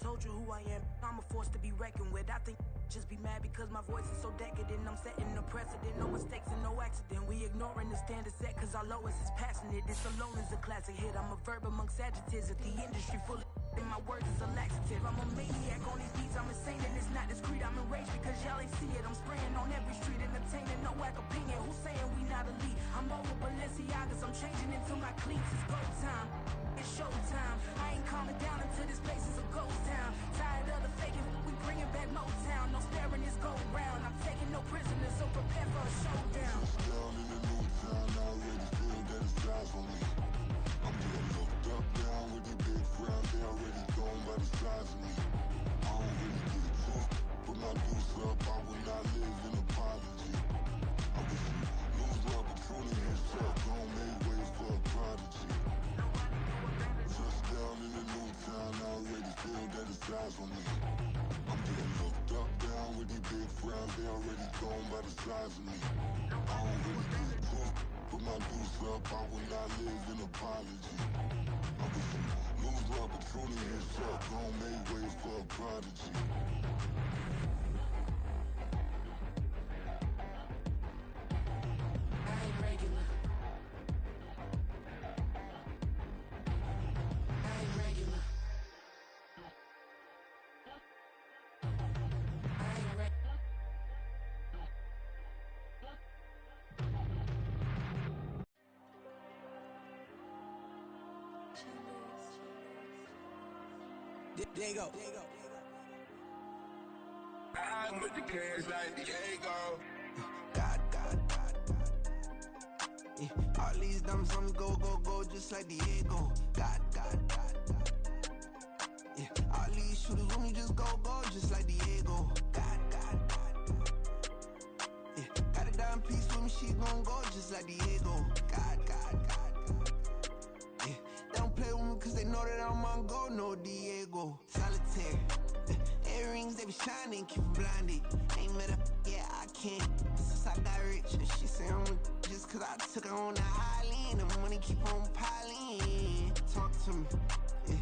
told you who I am. I'm a force to be reckoned with. I think just be mad because my voice is so decadent. I'm setting a precedent, no mistakes and no accident. We ignoring the standard set cause our lowest is passionate. This alone is a classic hit. I'm a verb amongst adjectives. If the industry full of and my words is a laxative. I'm a maniac on these beats. I'm insane and it's not discreet. I'm enraged because y'all ain't see it. I'm spraying on every street, entertaining, no whack opinion. Who's saying we not elite? I'm over Balenciagas. I'm changing into my cleats. It's go time. It's showtime. I ain't calming down until this place is a ghost town. Tired of the faking, we bringing back Motown. No sparing this go round. I'm taking no prisoners, so prepare for a showdown. Down in the new town, I already feel that it's eyes on me. I'm getting looked up, down with the big frown. They already gone by the size of me. I don't really get it took. Put my deuce up, I will not live in apology. I wish you lose my opportunity himself. Gon' make way for a prodigy. Down in the new town, I already feel that it's eyes on me. I'm getting looked up, down with the big frowns. They already gone by the size of me. I don't really get it took. Put my deuce up, I will not live in apology. I wish you lose the opportunity yourself. Gon' make way for a prodigy. I ain't regular. I ain't regular. I ain't regular. Diego. I'm with the cash like Diego. God. Yeah. All these dumps on me go, just like Diego. God. Yeah. All these shooters with me just go, just like Diego. God. Yeah. Got a dime piece with me, she gon' go just like Diego. God. Yeah. They don't play with me cause they know that I'm on go, no Diego. Solitaire. Earrings, they be shining, keep them blinded. Ain't met up, yeah, I can't. Since I got rich, and she say I'm just cause I took her on the island. The money keep on piling. Talk to me, yeah.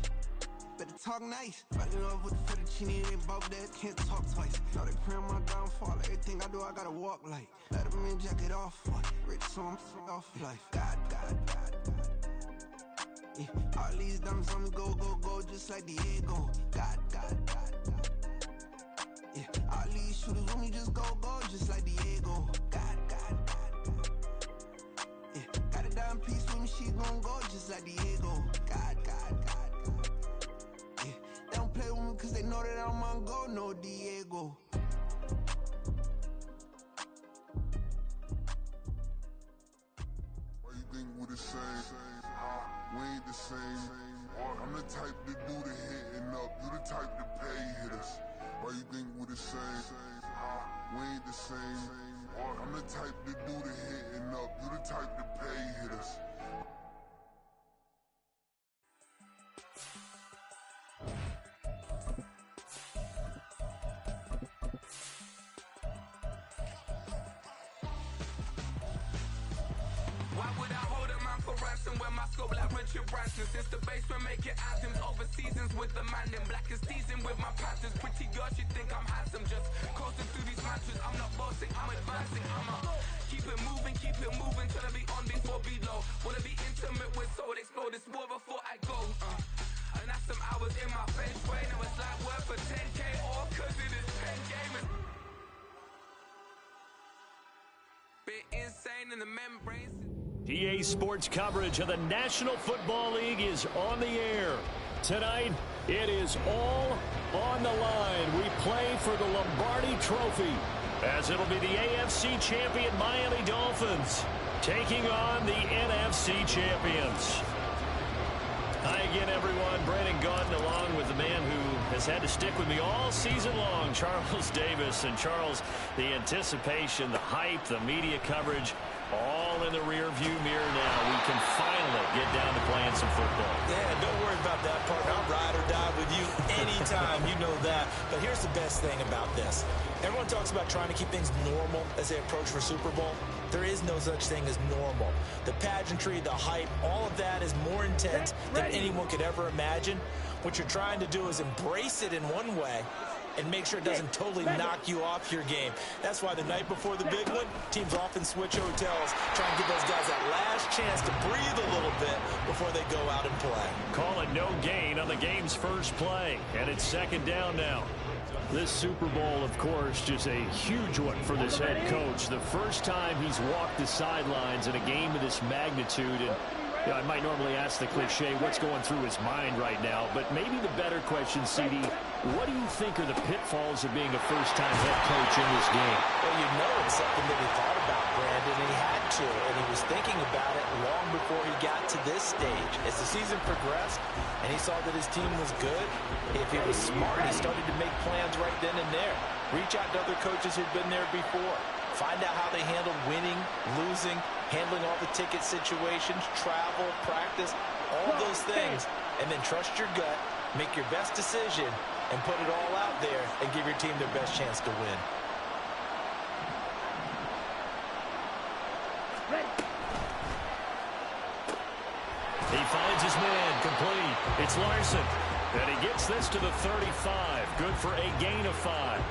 Better talk nice. Fucking up with the fettuccine, ain't about that, can't talk twice. Know they pray on my downfall, everything I do, I gotta walk like. Let them in, jacket off, rich, so I'm off life. God. Yeah. All these dumps on me go, just like Diego. God. Yeah. All these shooters with me just go, just like Diego. God. Yeah. Got a dime piece with me, she gon' go just like Diego. God. Yeah. They don't play with me cause they know that I'm on go, no Diego. Why you think we the same? We ain't the same. I'm the type to do the hitting up. You the type to pay hitters. Why you think we the same? We ain't the same. I'm the type to do the hitting up. You the type to pay hitters. Why would I hold a man for ransom when my scope like Richard Branson? Since the basement making anthems over seasons with the man, then black is seasoned with my patterns. Pretty girls, you think I'm handsome, just coasting through these matches. I'm not bossing, I'm advancing. Keep it moving, tryna be on before below. Wanna be intimate with soul, explore this war before I go. And that's some hours in my face, way. Now it's like work for 10K, or cause it is pen gaming. Bit insane in the membranes. PA Sports coverage of the National Football League is on the air. Tonight, it is all on the line. We play for the Lombardi Trophy, as it'll be the AFC champion Miami Dolphins taking on the NFC champions. Hi again, everyone. Brandon Gaudin along with the man who has had to stick with me all season long, Charles Davis. And Charles, the anticipation, the hype, the media coverage, All in the rear-view mirror now. We can finally get down to playing some football. Yeah, don't worry about that part. I'll ride or die with you anytime. You know that. But here's the best thing about this. Everyone talks about trying to keep things normal as they approach for Super Bowl. There is no such thing as normal. The pageantry, the hype, all of that is more intense than anyone could ever imagine. What you're trying to do is embrace it in one way and make sure it doesn't totally knock you off your game. That's why the night before the big one, teams often switch hotels, try and give those guys that last chance to breathe a little bit before they go out and play. Call it no gain on the game's first play, and it's second down now. This Super Bowl, of course, just a huge one for this head coach. The first time he's walked the sidelines in a game of this magnitude, and I might normally ask the cliche, what's going through his mind right now? But maybe the better question, CD, what do you think are the pitfalls of being a first-time head coach in this game? Well, you know it's something that he thought about, Brandon, and he had to, and he was thinking about it long before he got to this stage. As the season progressed, and he saw that his team was good, if he was smart, he started to make plans right then and there. Reach out to other coaches who've been there before. Find out how they handled winning, losing, handling all the ticket situations, travel, practice, all those things. And then trust your gut, make your best decision, and put it all out there and give your team their best chance to win. He finds his man, complete. It's Larson. And he gets this to the 35. Good for a gain of 5.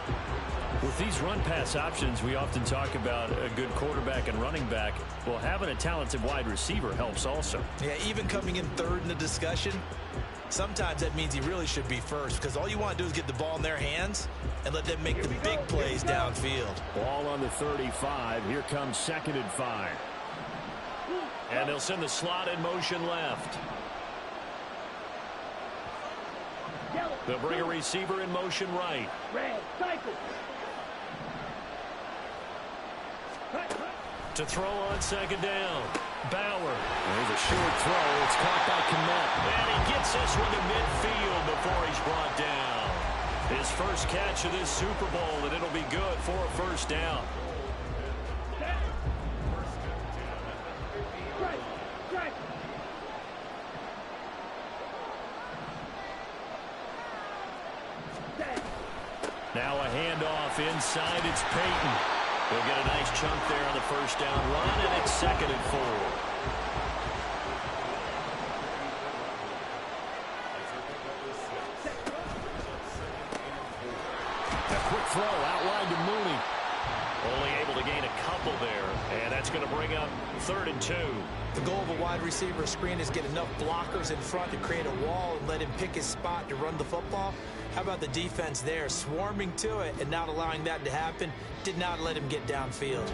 With these run-pass options, we often talk about a good quarterback and running back. Well, having a talented wide receiver helps also. Yeah, even coming in third in the discussion, sometimes that means he really should be first, because all you want to do is get the ball in their hands and let them make the big plays downfield. Ball on the 35. Here comes 2nd and 5. And they'll send the slot in motion left. They'll bring a receiver in motion right. To throw on 2nd down. Bauer. There's a short throw. It's caught by Kmet. And he gets this one to midfield before he's brought down. His first catch of this Super Bowl, and it'll be good for a first down. Now a handoff inside. It's Peyton. He'll get a nice chunk there on the first down run, and it's 2nd and 4. A quick throw outlined to Mooney. Only able to gain a couple there, and that's going to bring up 3rd and 2. The goal of a wide receiver screen is get enough blockers in front to create a wall and let him pick his spot to run the football. How about the defense there, swarming to it and not allowing that to happen? Did not let him get downfield.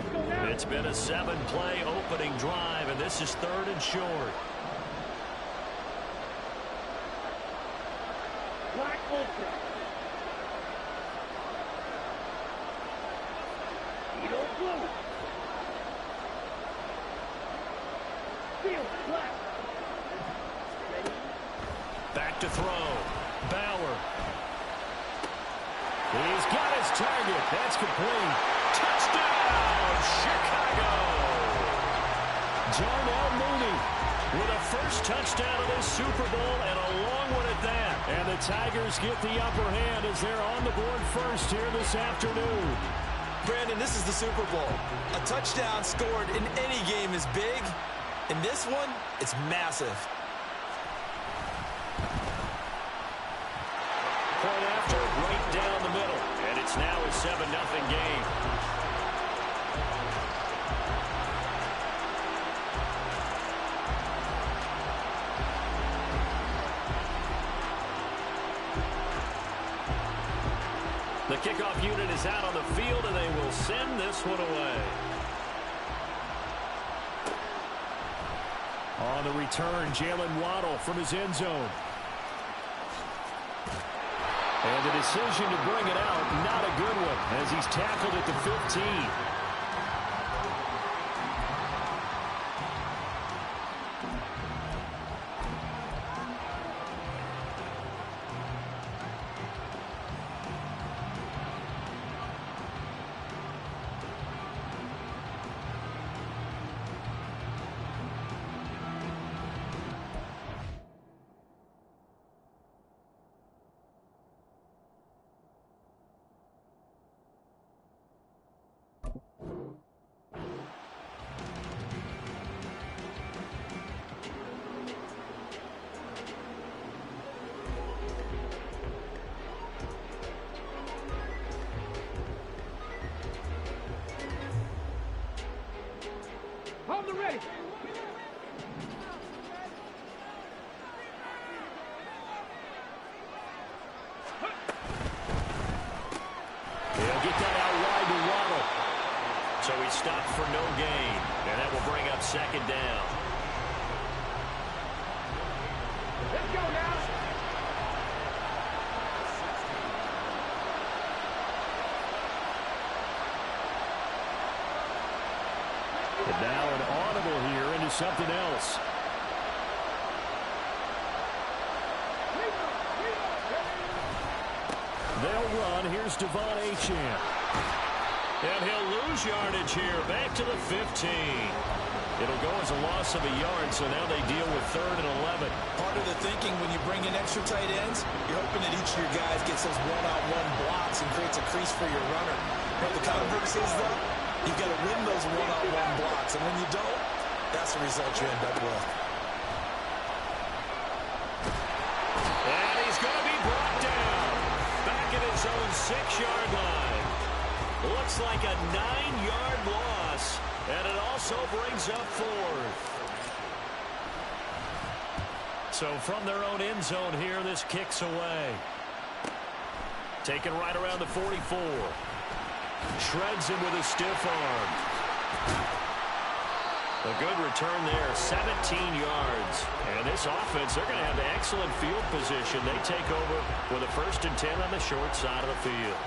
It's been a 7-play opening drive, and this is 3rd and short. Black Ultra. Edo Blue. Field black. Ready? Back to throw. Bauer. He's got his target. That's complete. Touchdown, Chicago. Darnell Mooney with a first touchdown of this Super Bowl, and a long one at that. And the Tigers get the upper hand as they're on the board first here this afternoon. Brandon, this is the Super Bowl. A touchdown scored in any game is big. In this one, it's massive. Point after, right down the middle. And it's now a 7-0 game. The kickoff unit is out on the field, and they will send this one away. On the return, Jalen Waddle from his end zone. And the decision to bring it out, not a good one, as he's tackled at the 15. Ready. He'll get that out wide to Waddle. So he stopped for no gain, and that will bring up second down. Let's go now. And now an audible here into something else. They'll run. Here's Devon Achane. And he'll lose yardage here. Back to the 15. It'll go as a loss of a yard, so now they deal with 3rd and 11. Part of the thinking when you bring in extra tight ends, you're hoping that each of your guys gets those one-on-one blocks and creates a crease for your runner. But the converse is, though, you've got to win those one-on-one blocks. And when you don't, that's the result you end up with. And he's going to be brought down. Back at his own 6-yard line. Looks like a 9-yard loss. And it also brings up 4th. So from their own end zone here, this kicks away. Taken right around the 44. Shreds him with a stiff arm. A good return there, 17 yards. And this offense, they're going to have excellent field position. They take over with a 1st and 10 on the short side of the field.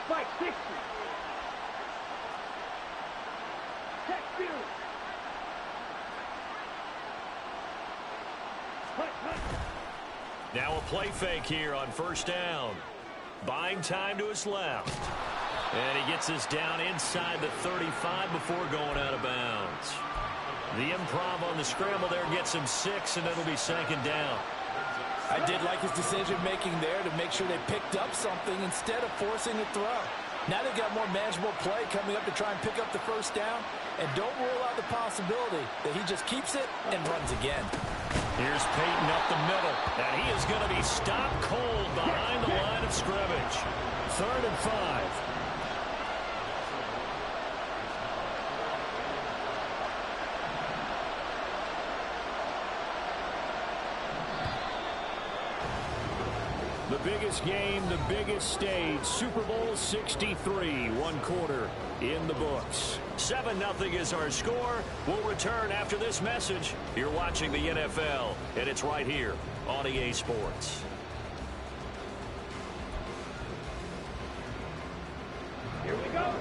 Fight 60. Check field. Now a play fake here on 1st down. Buying time to his left. And he gets us down inside the 35 before going out of bounds. The improv on the scramble there gets him 6, and it'll be 2nd down. I did like his decision-making there to make sure they picked up something instead of forcing a throw. Now they've got more manageable play coming up to try and pick up the 1st down. And don't rule out the possibility that he just keeps it and runs again. Here's Peyton up the middle. And he is going to be stopped cold behind the line of scrimmage. 3rd and 5. The biggest game, the biggest stage, Super Bowl 63, 1 quarter in the books. 7-0 is our score. We'll return after this message. You're watching the NFL, and it's right here on EA Sports. Here we go.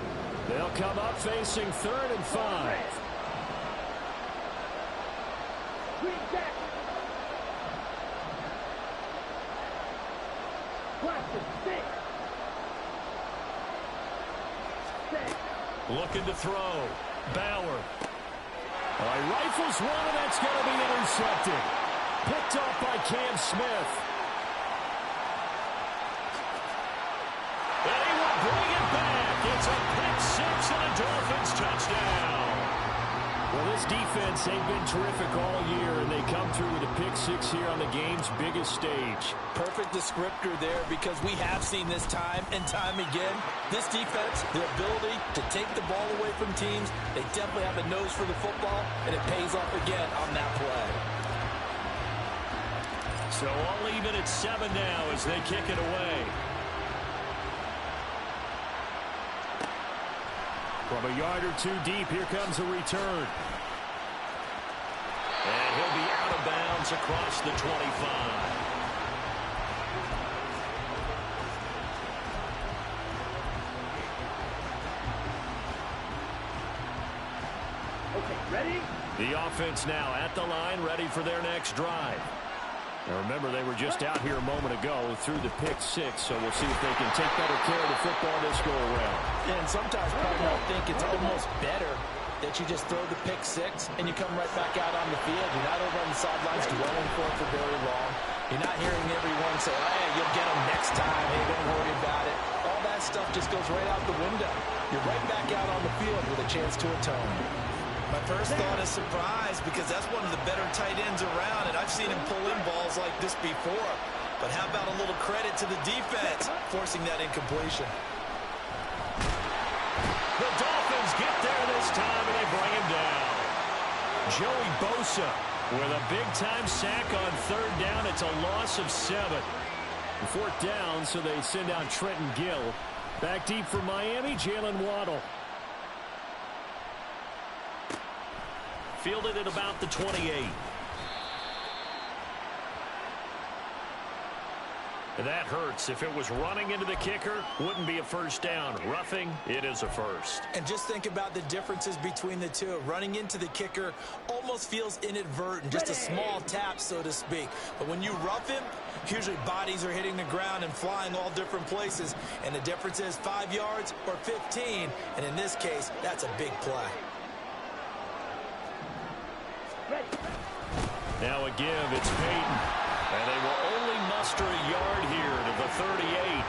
They'll come up facing 3rd and 5. Green jacket. Looking to throw. Bauer. Rifles one, and that's going to be intercepted. Picked off by Cam Smith. And he will bring it back. It's a pick 6 and a Dolphins touchdown. Well, this defense, they've been terrific all year, and they come through with a pick 6 here on the game's biggest stage. Perfect descriptor there, because we have seen this time and time again. This defense, their ability to take the ball away from teams, they definitely have a nose for the football, and it pays off again on that play. So all even at 7 now as they kick it away. From a yard or 2 deep, here comes a return. And he'll be out of bounds across the 25. Okay, ready? The offense now at the line, ready for their next drive. Now remember, they were just out here a moment ago through the pick 6, so we'll see if they can take better care of the football this go-around. And sometimes people don't think it's almost better that you just throw the pick 6 and you come right back out on the field. You're not over on the sidelines dwelling for it for very long. You're not hearing everyone say, hey, you'll get them next time. Hey, don't worry about it. All that that stuff just goes right out the window. You're right back out on the field with a chance to atone. My first thought is surprise, because that's one of the better tight ends around, and I've seen him pull in balls like this before. But how about a little credit to the defense, forcing that incompletion. The Dolphins get there this time, and they bring him down. Joey Bosa with a big-time sack on third down. It's a loss of 7. Fourth down, so they send out Trenton Gill. Back deep for Miami, Jalen Waddle. Fielded at about the 28. That hurts. If it was running into the kicker, wouldn't be a first down. Roughing, it is a first. And just think about the differences between the two. Running into the kicker almost feels inadvertent, just a small tap, so to speak. But when you rough him, usually bodies are hitting the ground and flying all different places. And the difference is 5 yards or 15. And in this case, that's a big play. Now a give, it's Peyton. And they will only muster a yard here to the 38.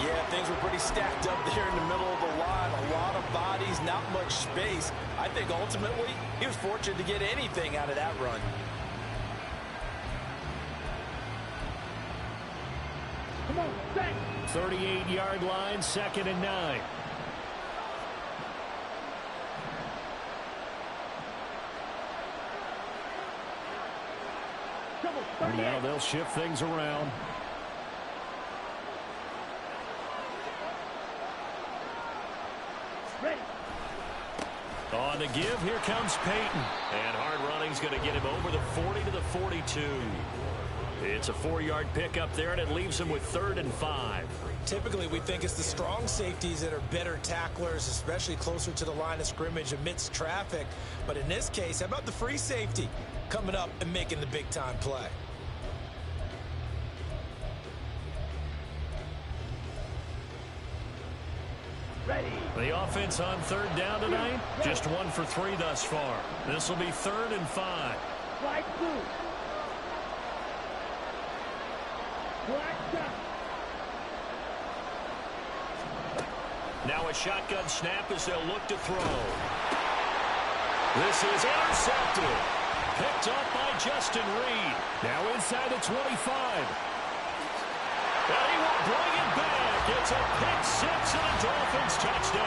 Yeah, things were pretty stacked up there in the middle of the line. A lot of bodies, not much space. I think ultimately he was fortunate to get anything out of that run. Come on, set. 38-yard line, 2nd and 9. Now they'll shift things around. Ready. On the give, here comes Peyton. And hard running's going to get him over the 40 to the 42. It's a 4-yard pickup there, and it leaves him with 3rd and 5. Typically, we think it's the strong safeties that are better tacklers, especially closer to the line of scrimmage amidst traffic. But in this case, how about the free safety coming up and making the big-time play? Ready. The offense on 3rd down tonight, just 1 for 3 thus far. This will be 3rd and 5. Flight blue. Black shot. Now a shotgun snap as they'll look to throw. This is intercepted. Picked up by Justin Reed. Now inside the 25. And he will bring it back. It's a pick-6 and a Dolphins touchdown.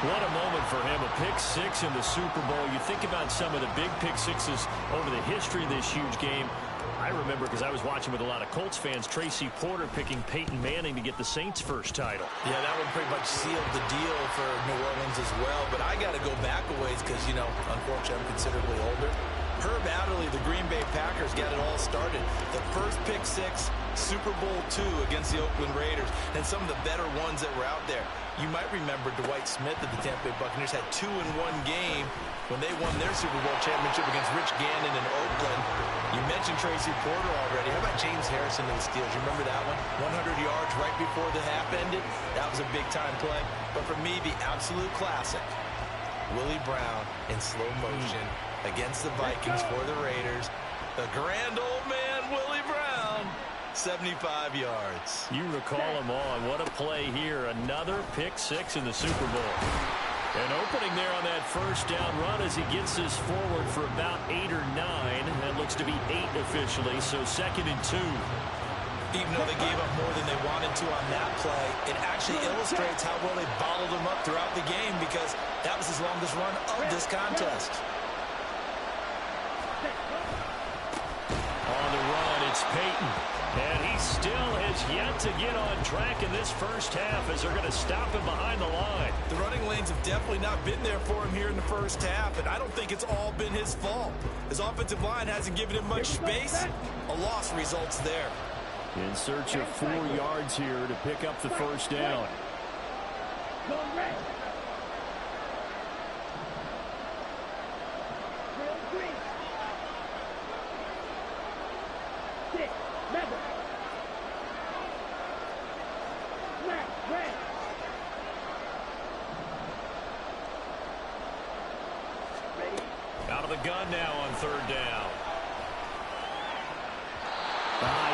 What a moment for him, a pick-6 in the Super Bowl. You think about some of the big pick-6s over the history of this huge game. I remember, because I was watching with a lot of Colts fans, Tracy Porter picking Peyton Manning to get the Saints' first title. Yeah, that one pretty much sealed the deal for New Orleans as well. But I got to go back a ways because, you know, unfortunately I'm considerably older. Herb Adderley, the Green Bay Packers, got it all started. The first pick-6, Super Bowl II against the Oakland Raiders, and some of the better ones that were out there. You might remember Dwight Smith of the Tampa Bay Buccaneers had 2 in one game when they won their Super Bowl championship against Rich Gannon in Oakland. You mentioned Tracy Porter already. How about James Harrison of the Steelers? You remember that one? 100 yards right before the half ended. That was a big-time play. But for me, the absolute classic, Willie Brown in slow motion against the Vikings for the Raiders. The grand old man, Willie Brown, 75 yards. You recall him on. What a play here. Another pick-6 in the Super Bowl. And opening there on that first down run as he gets this forward for about 8 or 9. That looks to be 8 officially, so 2nd and 2. Even though they gave up more than they wanted to on that play, it actually illustrates how well they bottled him up throughout the game, because that was his longest run of this contest. On the run, it's Peyton. And he still has yet to get on track in this first half as they're going to stop him behind the line. The running lanes have definitely not been there for him here in the first half, and I don't think it's all been his fault. His offensive line hasn't given him much space. A loss results there. In search of 4 yards here to pick up the first down. Go red. Real green. 6, 7. Black, red. Ready. Out of the gun now on 3rd down.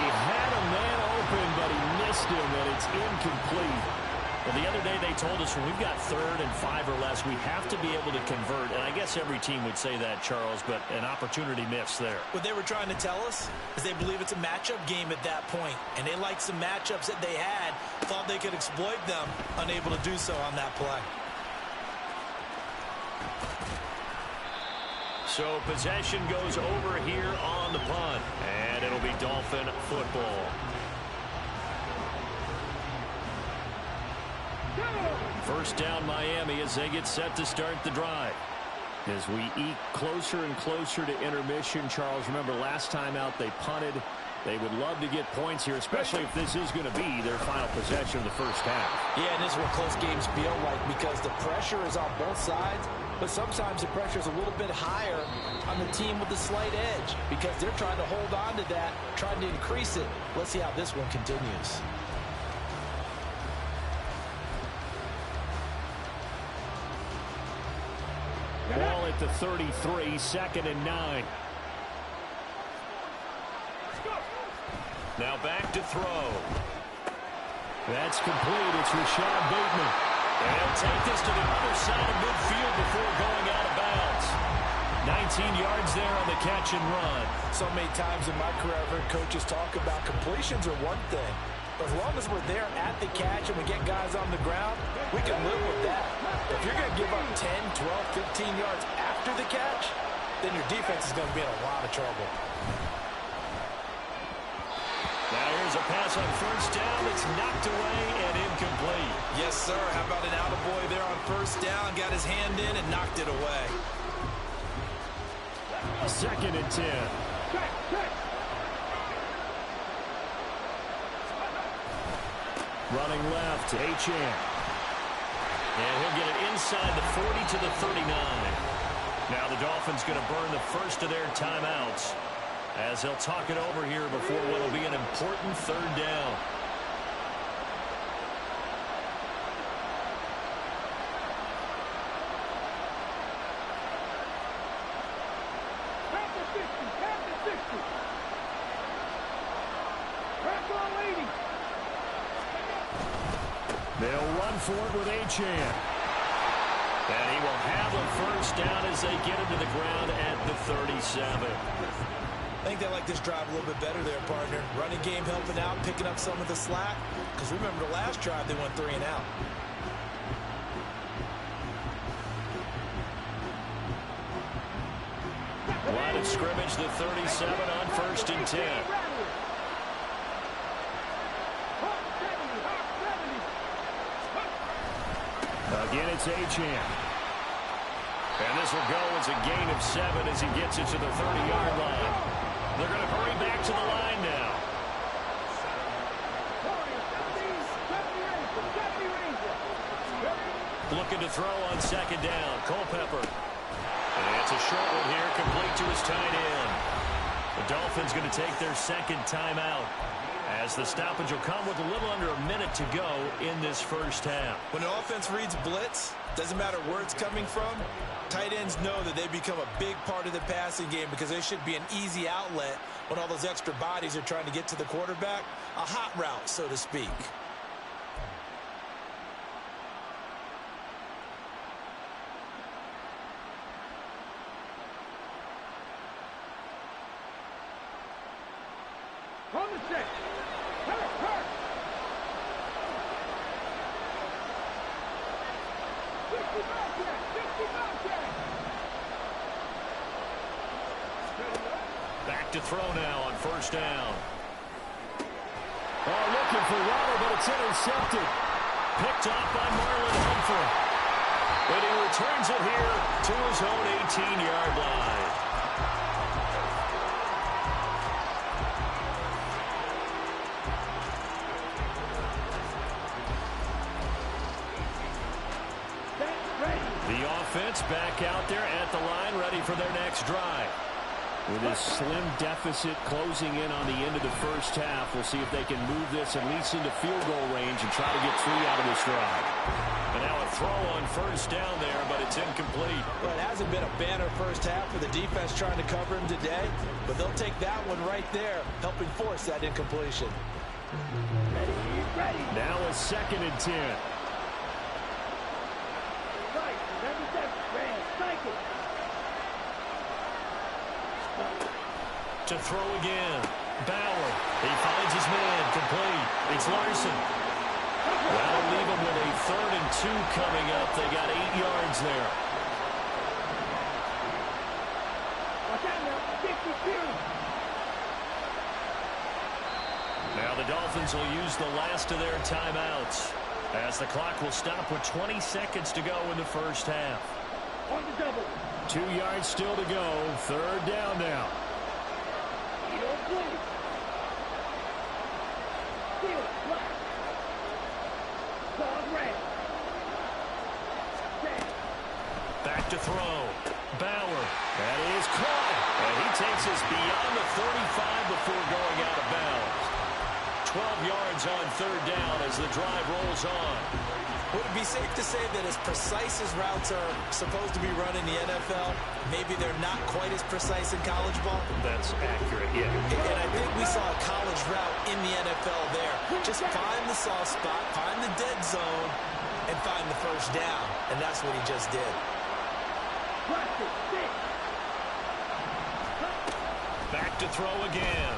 He had a man open, but he missed him, and it's incomplete. Well, the other day they told us when we've got 3rd and 5 or less, we have to be able to convert. And I guess every team would say that, Charles, but an opportunity missed there. What they were trying to tell us is they believe it's a matchup game at that point, and they liked some matchups that they had, thought they could exploit them, unable to do so on that play. So possession goes over here on the punt, and it'll be Dolphin football. First down Miami as they get set to start the drive. As we eke closer and closer to intermission, Charles, remember last time out they punted. They would love to get points here, especially if this is going to be their final possession of the first half. Yeah, and this is what close games feel like because the pressure is on both sides, but sometimes the pressure is a little bit higher on the team with the slight edge because they're trying to hold on to that, trying to increase it. Let's see how this one continues. Ball at the 33, 2nd and 9. Now back to throw. That's complete. It's Rashad Bateman. And he'll take this to the other side of midfield before going out of bounds. 19 yards there on the catch and run. So many times in my career, I've heard coaches talk about completions are one thing. But as long as we're there at the catch and we get guys on the ground, we can live with that. If you're going to give up 10, 12, 15 yards after the catch, then your defense is going to be in a lot of trouble. Now here's a pass on first down. It's knocked away and incomplete. Yes, sir. How about an attaboy there on first down? Got his hand in and knocked it away. 2nd and 10. Running left, Achane. And he'll get it inside the 40 to the 39. Now the Dolphins going to burn the first of their timeouts as they'll talk it over here before what will be an important 3rd down. They'll run for it with Achane. And he will have a first down as they get him to the ground at the 37. I think they like this drive a little bit better there, partner. Running game helping out, picking up some of the slack. Because remember the last drive, they went 3 and out. Line of scrimmage, the 37 on 1st and 10. Again, it's Achane. And this will go as a gain of 7 as he gets it to the 30-yard line. They're going to hurry back to the line now. Looking to throw on 2nd down. Culpepper. And it's a short one here, complete to his tight end. The Dolphins going to take their 2nd timeout, as the stoppage will come with a little under a minute to go in this first half. When an offense reads blitz, doesn't matter where it's coming from, tight ends know that they become a big part of the passing game because they should be an easy outlet when all those extra bodies are trying to get to the quarterback. A hot route, so to speak. On the set. Hurt. 60 Back to throw now on 1st down. Oh, looking for Waddle, but it's intercepted. Picked off by Marlon Humphrey. And he returns it here to his own 18-yard line. The offense back out there at the line, ready for their next drive. With this slim deficit closing in on the end of the first half, we'll see if they can move this at least into field goal range and try to get 3 out of this drive. And now a throw on 1st down there, but it's incomplete. Well, it hasn't been a banner first half for the defense trying to cover him today, but they'll take that one right there, helping force that incompletion. Now a 2nd and 10. To throw again. Bauer. He finds his man. Complete. It's Larson. That'll leave him with a 3rd and 2 coming up. They got 8 yards there. Now the Dolphins will use the last of their timeouts as the clock will stop with 20 seconds to go in the first half. 2 yards still to go. 3rd down now. Back to throw. Bauer. That is caught. And he takes us beyond the 35 before going out of bounds. 12 yards on 3rd down as the drive rolls on. Would it be safe to say that as precise as routes are supposed to be run in the NFL, maybe they're not quite as precise in college ball? That's accurate, yeah. And I think we saw a college route in the NFL there. Just find the soft spot, find the dead zone, and find the first down. And that's what he just did. Back to throw again.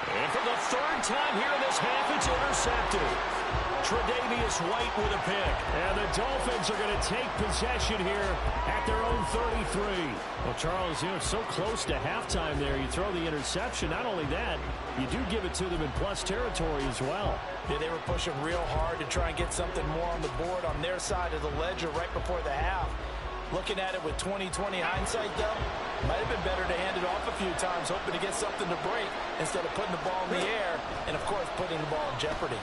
And for the 3rd time here in this half, it's intercepted. Tre'Davious White with a pick. And the Dolphins are going to take possession here at their own 33. Well, Charles, you know, so close to halftime there. You throw the interception. Not only that, you do give it to them in plus territory as well. Yeah, they were pushing real hard to try and get something more on the board on their side of the ledger right before the half. Looking at it with 20/20 hindsight, though, might have been better to hand it off a few times, hoping to get something to break instead of putting the ball in the air and, of course, putting the ball in jeopardy.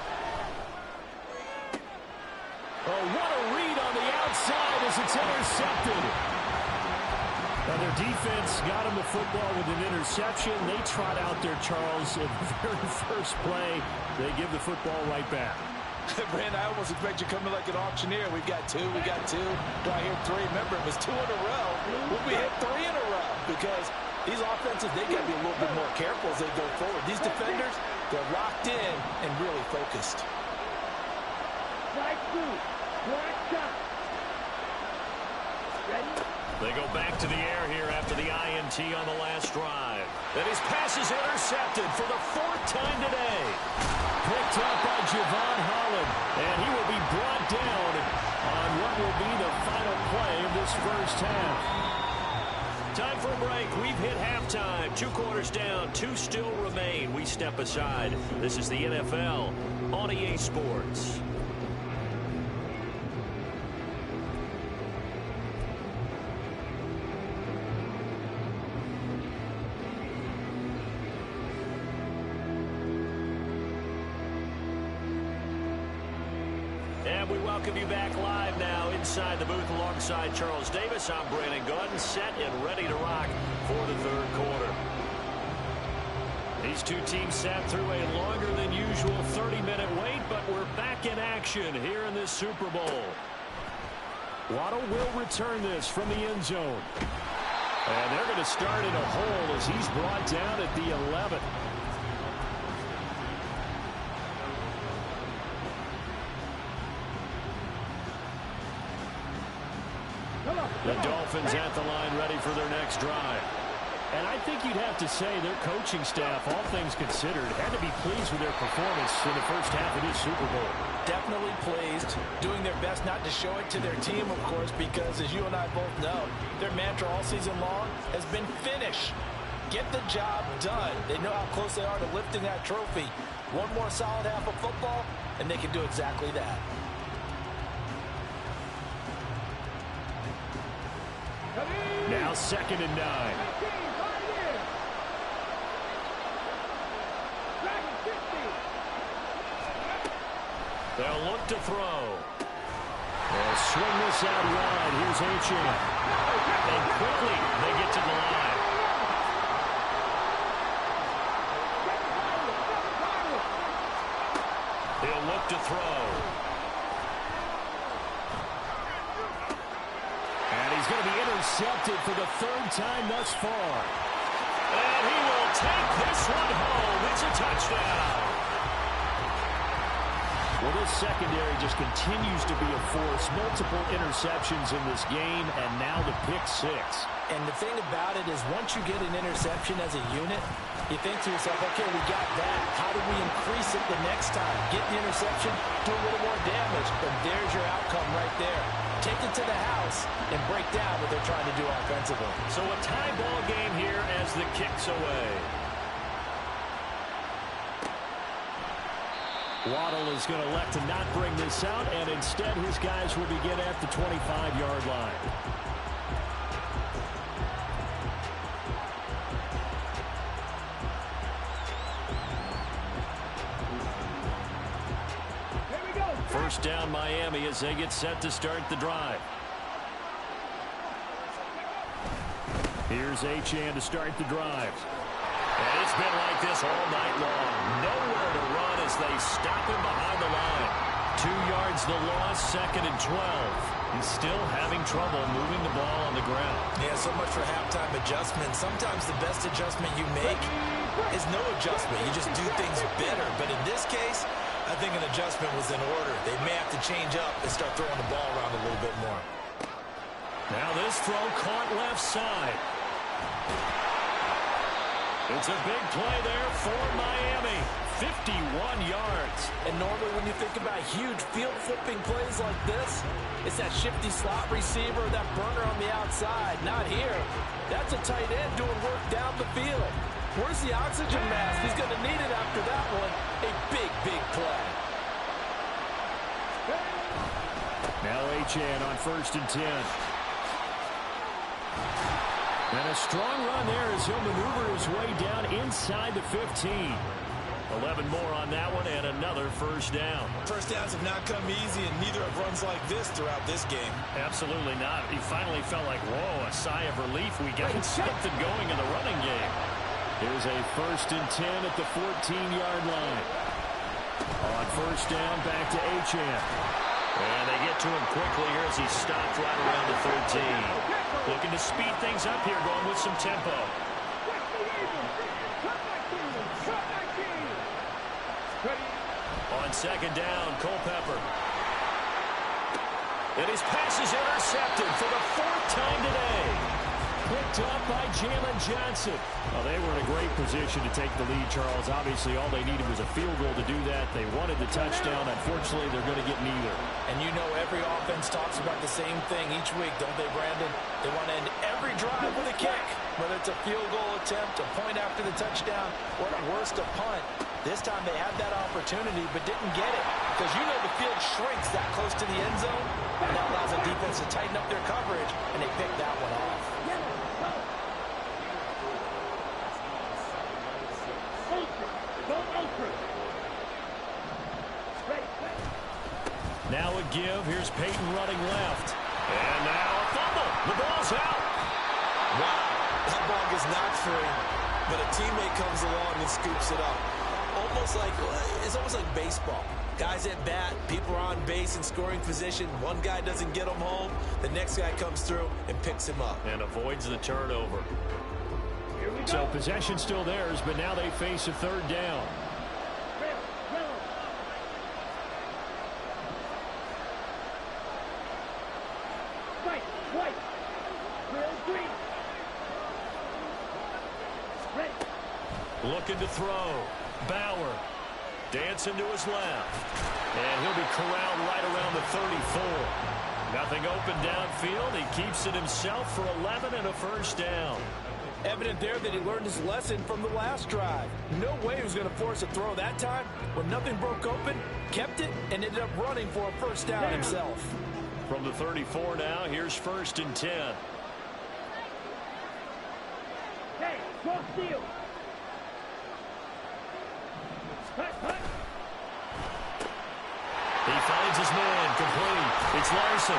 Oh, what a read on the outside as it's intercepted. Now their defense got him the football with an interception. They trot out there, Charles, at the very first play. They give the football right back. Brand, I almost expect you coming like an auctioneer. We got 2, we got 2. Do I hear 3? Remember, it was 2 in a row. Will we hit 3 in a row? Because these offenses, they got to be a little bit more careful as they go forward. These defenders, they're locked in and really focused. They go back to the air here after the INT on the last drive. And his pass is intercepted for the 4th time today. Picked up by Javon Holland, and he will be brought down on what will be the final play of this first half. Time for a break. We've hit halftime. 2 quarters down, 2 still remain. We step aside. This is the NFL on EA Sports. And we welcome you back live now inside the booth alongside Charles Davis. I'm Brandon Gordon, set and ready to rock for the 3rd quarter. These 2 teams sat through a longer than usual 30-minute wait, but we're back in action here in this Super Bowl. Waddle will return this from the end zone. And they're going to start in a hole as he's brought down at the 11. The Dolphins at the line ready for their next drive. And I think you'd have to say their coaching staff, all things considered, had to be pleased with their performance in the first half of this Super Bowl. Definitely pleased, doing their best not to show it to their team, of course, because as you and I both know, their mantra all season long has been finish. Get the job done. They know how close they are to lifting that trophy. One more solid half of football, and they can do exactly that. Now 2nd and 9. They'll look to throw. They'll swing this out wide. Here's Achane. And quickly they get to the line. He'll look to throw. He's going to be intercepted for the 3rd time thus far. And he will take this one a touchdown. Well, this secondary just continues to be a force. Multiple interceptions in this game, and now the pick six. And the thing about it is once you get an interception as a unit, you think to yourself, okay, we got that. How do we increase it the next time? Get the interception, do a little more damage, and there's your outcome right there. Take it to the house and break down what they're trying to do offensively. So a tie ball game here as the kick's away. Waddle is going to elect to not bring this out, and instead his guys will begin at the 25-yard line. First down Miami as they get set to start the drive. Here's Achane to start the drive. And it's been like this all night long. Nowhere to run as they stop him behind the line. 2 yards the loss, 2nd and 12. He's still having trouble moving the ball on the ground. Yeah, so much for halftime adjustment. Sometimes the best adjustment you make is no adjustment. You just do things better. But in this case, I think an adjustment was in order. They may have to change up and start throwing the ball around a little bit more. Now this throw caught left side. It's a big play there for Miami. 51 yards. And normally when you think about huge field flipping plays like this, it's that shifty slot receiver, that burner on the outside. Not here. That's a tight end doing work down the field. Where's the oxygen mask? He's going to need it after that one. A big, big play. Now Achane on 1st and 10. And a strong run there as he'll maneuver his way down inside the 15. 11 more on that one and another first down. First downs have not come easy, and neither have runs like this throughout this game. Absolutely not. He finally felt like, whoa, a sigh of relief. We got something going in the running game. Here's a 1st and 10 at the 14-yard line. On 1st down, back to Achane. And they get to him quickly here as he stopped right around the 13. Looking to speed things up here, going with some tempo. On 2nd down, Culpepper. And his pass is intercepted for the 4th time today. Picked up by Jalen Johnson. Well, they were in a great position to take the lead, Charles. Obviously, all they needed was a field goal to do that. They wanted the touchdown. Unfortunately, they're going to get neither. And you know every offense talks about the same thing each week, don't they, Brandon? They want to end every drive with a kick, whether it's a field goal attempt, a point after the touchdown, or at worst, a punt. This time they had that opportunity but didn't get it because you know the field shrinks that close to the end zone, and that allows the defense to tighten up their coverage, and they picked that one off. Now a give. Here's Peyton running left. And now a fumble. The ball's out. Wow. That ball gets knocked free, but a teammate comes along and scoops it up. It's almost like baseball. Guys at bat, people are on base in scoring position. One guy doesn't get him home. The next guy comes through and picks him up. And avoids the turnover. So possession still theirs, but now they face a 3rd down. Looking to throw. Bauer dancing to his left. And he'll be corralled right around the 34. Nothing open downfield. He keeps it himself for 11 and a first down. Evident there that he learned his lesson from the last drive. No way he was going to force a throw that time. When nothing broke open, kept it, and ended up running for a first down himself. From the 34 now, here's 1st and 10. Hey, cross field. He finds his man, complete. It's Larson.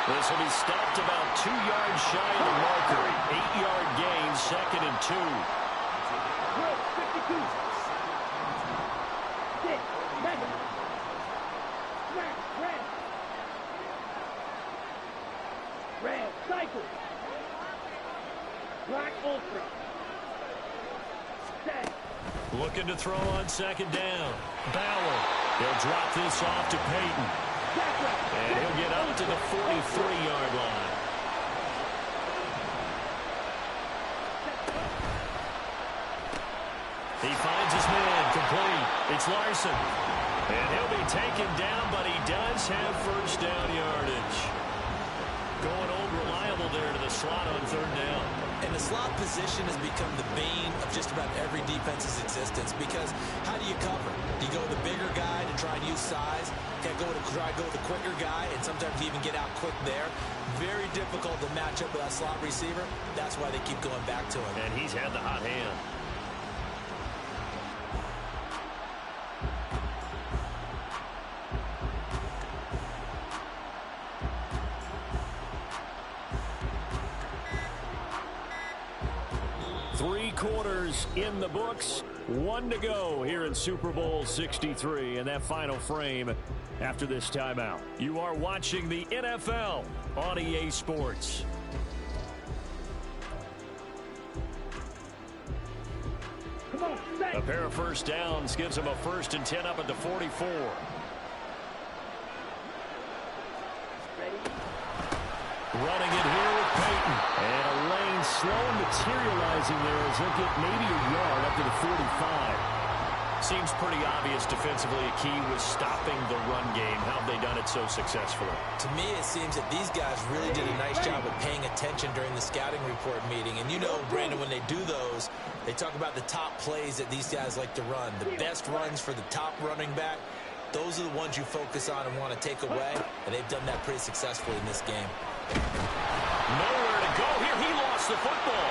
This will be stopped about 2 yards shy of the marker. 8-yard gain, 2nd and 2. 52. 6, 7. Red, cycle. Black Ultra. Set. Looking to throw on second down. Bauer. He'll drop this off to Peyton. And he'll get up to the 43-yard line. He finds his man, complete. It's Larson. And he'll be taken down, but he does have first down yardage. Going old reliable there to the slot on third down. And the slot position has become the bane of just about every defense's existence, because how do you cover? Do you go with the bigger guy to try and use size? Try to go with the quicker guy, and sometimes you even get out quick there. Very difficult to match up with that slot receiver. That's why they keep going back to him. And he's had the hot hand. Quarters in the books, 1 to go here in Super Bowl 63 in that final frame after this timeout. You are watching the NFL on EA Sports. A pair of first downs gives them a 1st and 10 up at the 44. Running it here with Peyton. And a lane slow materializing there as he'll get maybe a yard up to the 45. Seems pretty obvious defensively a key was stopping the run game. How have they done it so successfully? To me, it seems that these guys really did a nice job of paying attention during the scouting report meeting. And you know, Brandon, when they do those, they talk about the top plays that these guys like to run. The best runs for the top running back. Those are the ones you focus on and want to take away. And they've done that pretty successfully in this game. Nowhere to go here. He lost the football.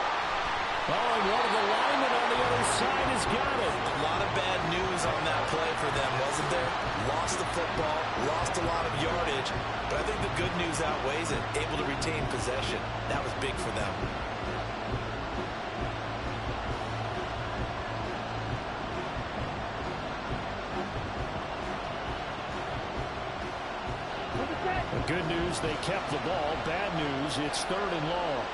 Oh, and one of the linemen on the other side has got it. A lot of bad news on that play for them, wasn't there? Lost the football, lost a lot of yardage, but I think the good news outweighs it. Able to retain possession. That was big for them. Good news, they kept the ball. Bad news, it's 3rd and long.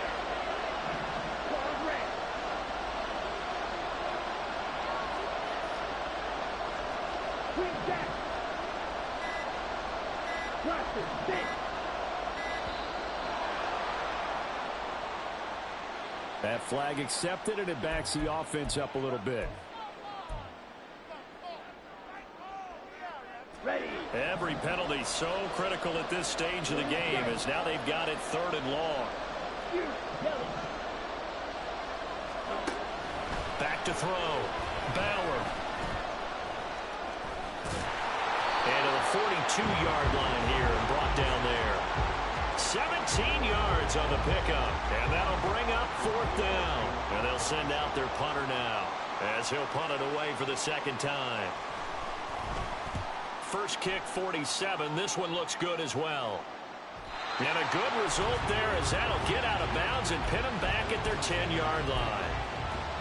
That flag accepted, and it backs the offense up a little bit. Every penalty so critical at this stage of the game, as now they've got it 3rd and long. Back to throw. Bauer. And to the 42-yard line here and brought down there. 17 yards on the pickup. And that'll bring up 4th down. And they'll send out their punter now as he'll punt it away for the 2nd time. First kick, 47. This one looks good as well. And a good result there as that'll get out of bounds and pin them back at their 10-yard line.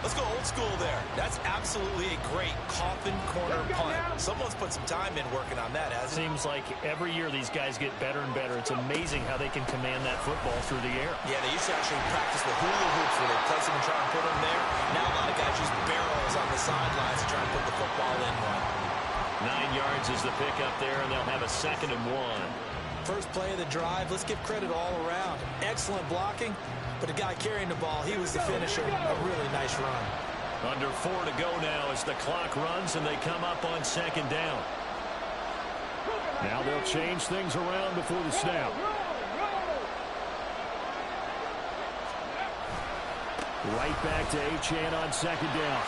Let's go old school there. That's absolutely a great coffin corner punt. Someone's put some time in working on that, hasn't it? Seems like every year these guys get better and better. It's amazing how they can command that football through the air. Yeah, they used to actually practice with hula hoops where they place them and try and put them there. Now a lot of guys use barrels on the sidelines to try and put the football in one. 9 yards is the pickup there, and they'll have a 2nd and 1. First play of the drive. Let's give credit all around. Excellent blocking. But the guy carrying the ball, he was the finisher. A really nice run. Under 4 to go now as the clock runs and they come up on 2nd down. Now they'll change things around before the snap. Right back to Achane on 2nd down.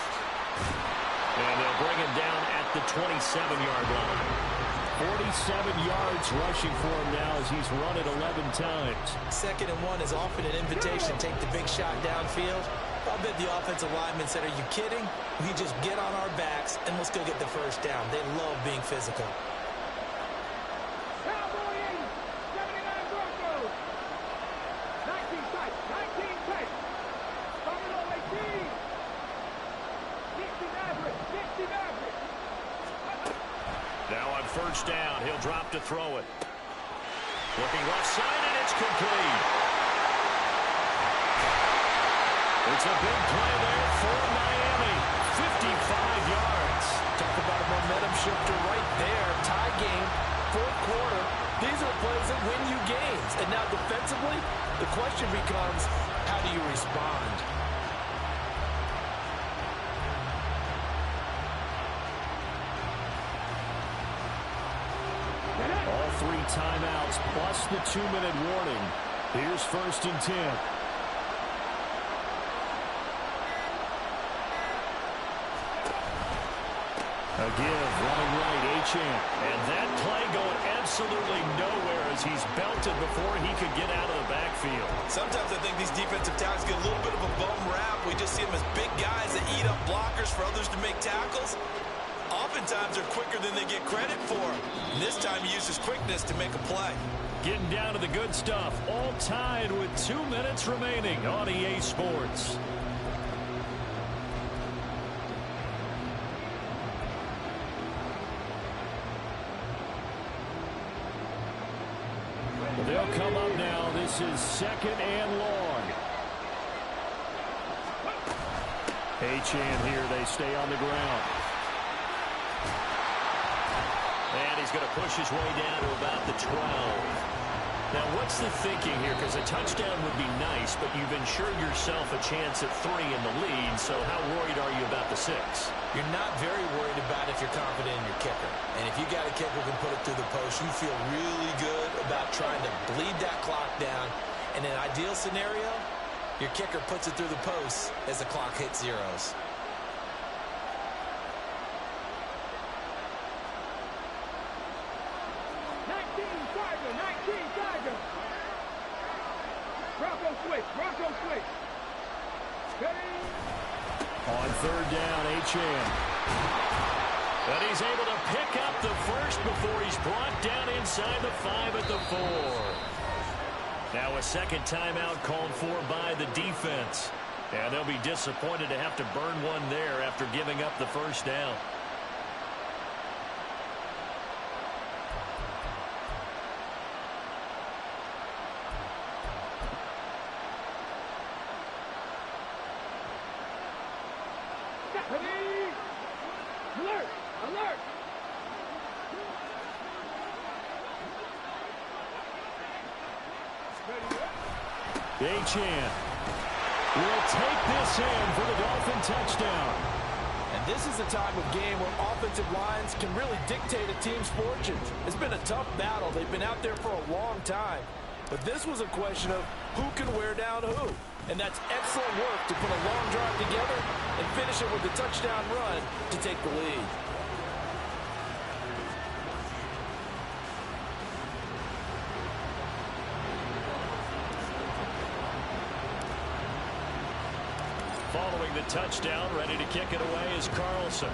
And they'll bring him down at the 27-yard line. 47 yards rushing for him now as he's run it 11 times. 2nd and 1 is often an invitation to take the big shot downfield. I'll bet the offensive linemen said, are you kidding? We just get on our backs and let's go get the first down. They love being physical. Now on first down, he'll drop to throw it. Looking left side, and it's complete. It's a big play there for Miami. 55 shifter right there. Tie game, fourth quarter. These are the plays that win you games. And now defensively, the question becomes, how do you respond? All 3 timeouts plus the 2-minute warning. Here's 1st and 10. A give, running right, Achane. And that play going absolutely nowhere as he's belted before he could get out of the backfield. Sometimes I think these defensive tackles get a little bit of a bum rap. We just see them as big guys that eat up blockers for others to make tackles. Oftentimes they're quicker than they get credit for. And this time he uses quickness to make a play. Getting down to the good stuff. All tied with 2 minutes remaining on EA Sports. They'll come up now. This is 2nd and long. Achane here. They stay on the ground. And he's going to push his way down to about the 12. Now, what's the thinking here? Because a touchdown would be nice, but you've ensured yourself a chance at 3 in the lead, so how worried are you about the 6? You're not very worried about if you're confident in your kicker. And if you got a kicker who can put it through the post, you feel really good about trying to bleed that clock down. In an ideal scenario, your kicker puts it through the post as the clock hits zeros. Bronco switch. On 3rd down, Achane. But he's able to pick up the first before he's brought down inside the 5 at the 4. Now a 2nd timeout called for by the defense. And they'll be disappointed to have to burn one there after giving up the first down. Alert! Alert! Achane will take this in for the Dolphin touchdown. And this is a time of game where offensive lines can really dictate a team's fortunes. It's been a tough battle. They've been out there for a long time. But this was a question of who can wear down who. And that's excellent work to put a long drive together and finish it with a touchdown run to take the lead. Following the touchdown, ready to kick it away is Carlson.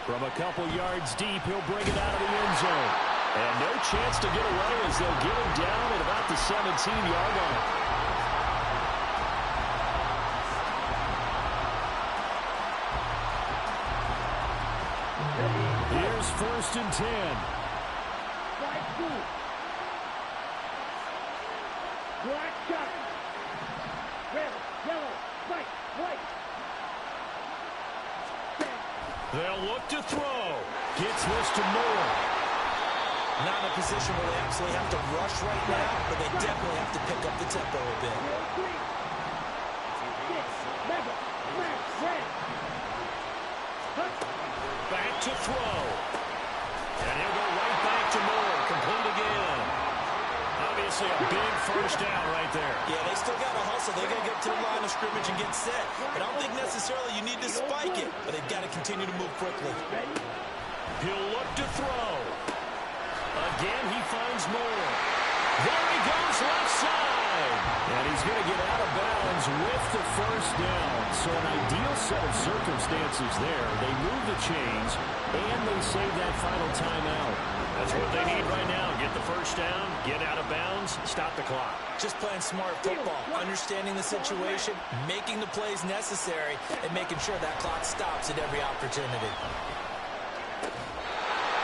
From a couple yards deep, he'll bring it out of the end zone. And no chance to get away as they'll get him down at about the 17-yard line. Here's 1st and 10. Black shot. Red, yellow, white, white. They'll look to throw. Gets this to Moore. Not in a position where they absolutely have to rush right now, but they definitely have to pick up the tempo a bit. Back to throw. And he'll go right back to Moore. Complete again. Obviously a big first down right there. Yeah, they still got to hustle. They got to get to the line of scrimmage and get set. But I don't think necessarily you need to spike it, but they've got to continue to move quickly. He'll look to throw. Again, he finds Moore. There he goes, left side. And he's going to get out of bounds with the first down. So an ideal set of circumstances there. They move the chains, and they save that final timeout. That's what they need right now. Get the first down, get out of bounds, stop the clock. Just playing smart football, understanding the situation, making the plays necessary, and making sure that clock stops at every opportunity.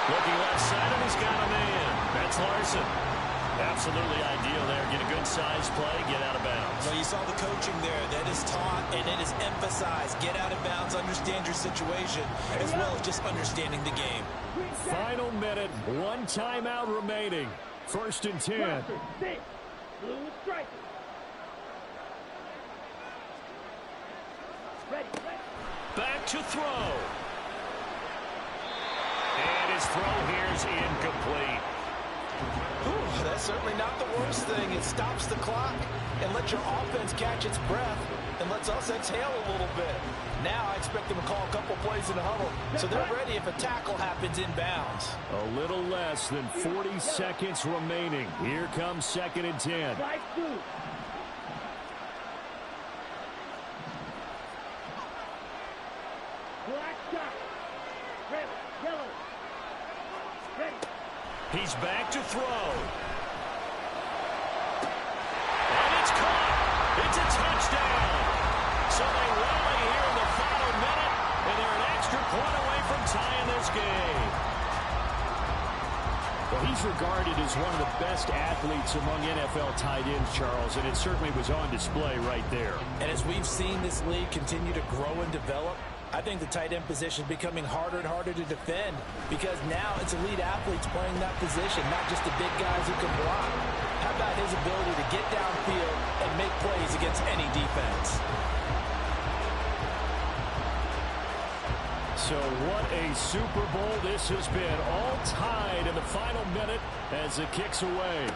Looking left side, and he's got a man. That's Larson. Absolutely ideal there. Get a good size play, get out of bounds. Well, you saw the coaching there. That is taught and it is emphasized. Get out of bounds, understand your situation, as well as just understanding the game. Final minute, one timeout remaining. 1st and 10. Blue striker. Ready. Back to throw. And his throw here is incomplete. Ooh, that's certainly not the worst thing. It stops the clock and lets your offense catch its breath and lets us exhale a little bit. Now I expect them to call a couple plays in the huddle, so they're ready if a tackle happens inbounds. A little less than 40 seconds remaining. Here comes 2nd and 10. Black shot. Red, yellow. Ready. He's back to throw. And it's caught. It's a touchdown. So they rally here in the final minute, and they're an extra point away from tying this game. Well, he's regarded as one of the best athletes among NFL tight ends, Charles, and it certainly was on display right there. And as we've seen this league continue to grow and develop, I think the tight end position is becoming harder and harder to defend because now it's elite athletes playing that position, not just the big guys who can block. How about his ability to get downfield and make plays against any defense? So what a Super Bowl this has been. All tied in the final minute as it kicks away.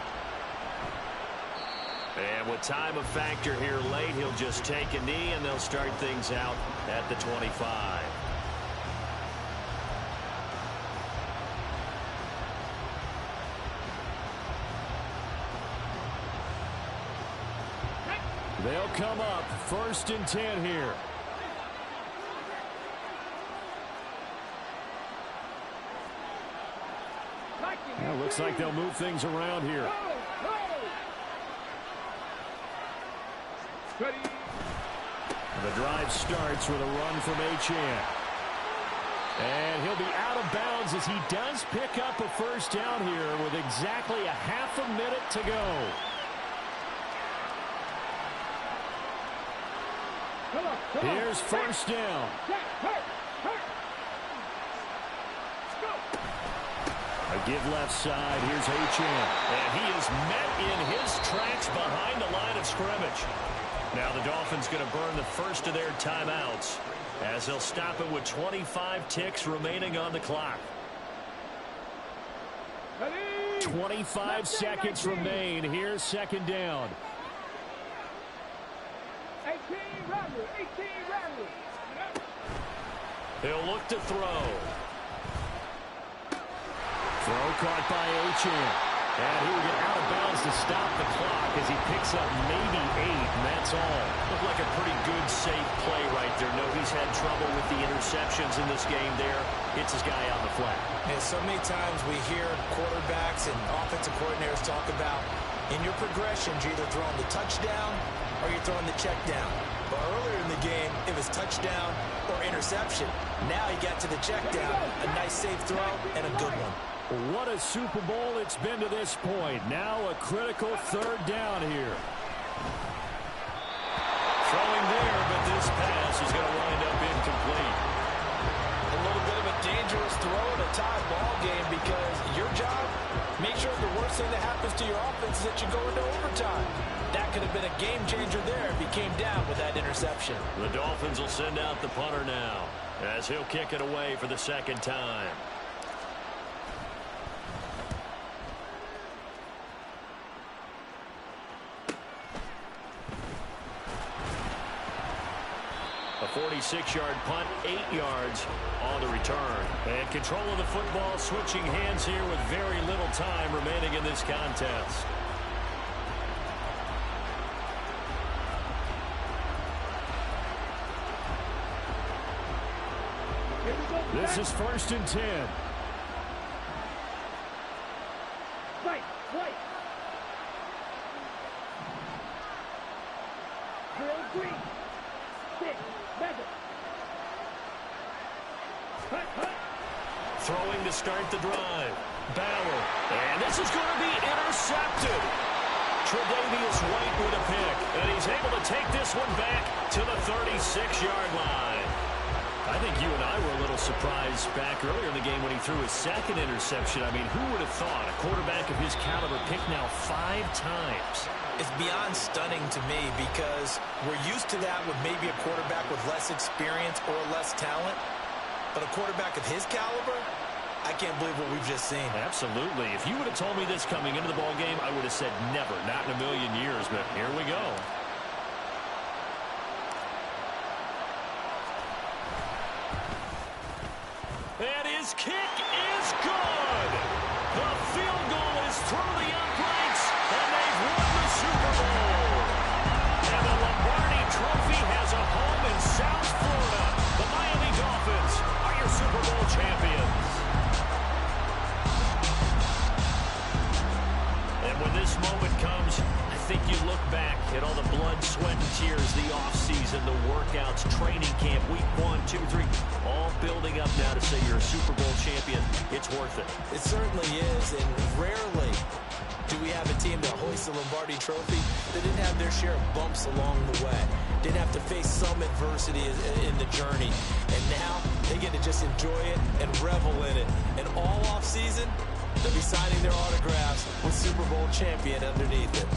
And with time a factor here late, he'll just take a knee and they'll start things out at the 25. They'll come up 1st and 10 here. Well, looks like they'll move things around here. Ready. The drive starts with a run from Achane. And he'll be out of bounds as he does pick up a 1st down here with exactly a half a minute to go. Come on. Here's 1st down. Hurt. A give left side. Here's Achane. And he is met in his tracks behind the line of scrimmage. Now the Dolphins going to burn the first of their timeouts as they'll stop it with 25 ticks remaining on the clock. 25 seconds remain. Here's 2nd down. 18 Ramley. He'll look to throw. Throw caught by Achane. And he will get out of bounds to stop the clock as he picks up maybe 8, and that's all. Looked like a pretty good, safe play right there. No, he's had trouble with the interceptions in this game there. Hits his guy on the flat. And so many times we hear quarterbacks and offensive coordinators talk about in your progressions, you're either throwing the touchdown or you're throwing the check down. But earlier in the game, it was touchdown or interception. Now he got to the check down, a nice safe throw, and a good one. What a Super Bowl it's been to this point. Now a critical 3rd down here. Throwing there, but this pass is going to wind up incomplete. A little bit of a dangerous throw in a tie ball game because your job, make sure the worst thing that happens to your offense is that you go into overtime. That could have been a game changer there if he came down with that interception. The Dolphins will send out the punter now as he'll kick it away for the 2nd time. A 46-yard punt, 8 yards on the return. And control of the football switching hands here with very little time remaining in this contest. This is 1st and 10. Right. Drill green. 6, 7. Throwing to start the drive. Bauer. And this is going to be intercepted. Tre'Davious White with a pick. And he's able to take this one back to the 36-yard line. I think you and I were a little surprised back earlier in the game when he threw his second interception. I mean, who would have thought a quarterback of his caliber picked now 5 times? It's beyond stunning to me because we're used to that with maybe a quarterback with less experience or less talent. But a quarterback of his caliber, I can't believe what we've just seen. Absolutely. If you would have told me this coming into the ball game, I would have said never, not in a million years. But here we go. And his kick is good. The field goal is through the uprights, and they've won the Super Bowl. And the Lombardi Trophy has a home in South Florida. The Miami Dolphins are your Super Bowl champions. And when this moment comes, I think you look back at all the blood, sweat, and tears, the offseason, the workouts, training camp, week 1, 2, 3, all building up now to say you're a Super Bowl champion. It's worth it. It certainly is, and rarely do we have a team that hoists the Lombardi Trophy that didn't have their share of bumps along the way, didn't have to face some adversity in the journey, and now they get to just enjoy it and revel in it. And all offseason, they'll be signing their autographs with Super Bowl champion underneath it.